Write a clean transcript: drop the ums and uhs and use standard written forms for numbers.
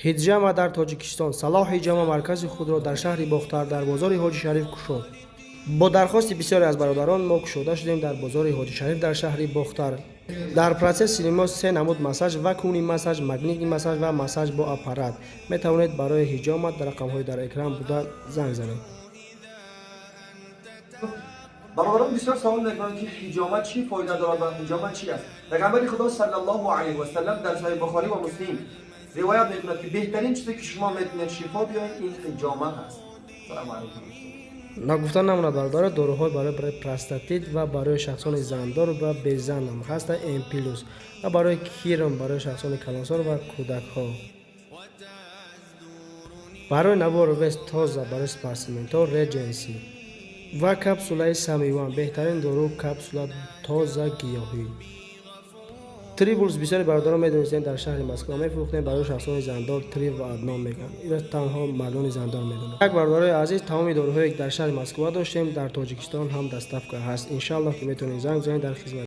ҳиджама дар тоҷикистон салоҳ ҳиҷама маркази худро дар шаҳри бохтар дар бозори ҳоҷи шариф кушод. бо дархости бисёре аз бародарон мо кушода шудем дар бозори ҳоҷи шариф дар шаҳри бохтар. дар протсесси мо се намуд массаж: вакуумни массаж, магнитни массаж ва массаж бо аппарат. метавонед барои ҳиҷома дар рақамҳои дар экран буда занг занед. برادران بسیار سوال میکنند که حجامت چی فایده دارد و حجامت چی است. پیغمبر خدا صلی الله علیه و سلم در صحیح بخاری و مسلم روایت میکند که بهترین چیزی که شما میتونید شفا بیارید این حجامت است. سلام علیکم. нагуфта намонад бародаро доруҳои барои простатит ва барои шахсони зандор ва беззан ҳаста эмпилус ва барои кирм барои шахсони калонсор ва кӯдакҳо. барои набор вес тоза барои спортсменҳо реҷенси ва капсулаи самиван беҳтарин дору капсула тоза гиёҳӣ. трибулс бисёри бародарон медонистед дар шаҳри москва мефурӯхтем барои шахсони зандор триб ва адном мегӯянд. инро танҳо мардони зандор медонанд. як бародарои азиз, тамоми доруҳое ки дар шаҳри москва доштем дар тоҷикистон ҳам доставка ҳаст. иншаллоҳ ки метавонед занг занед дар хизмат.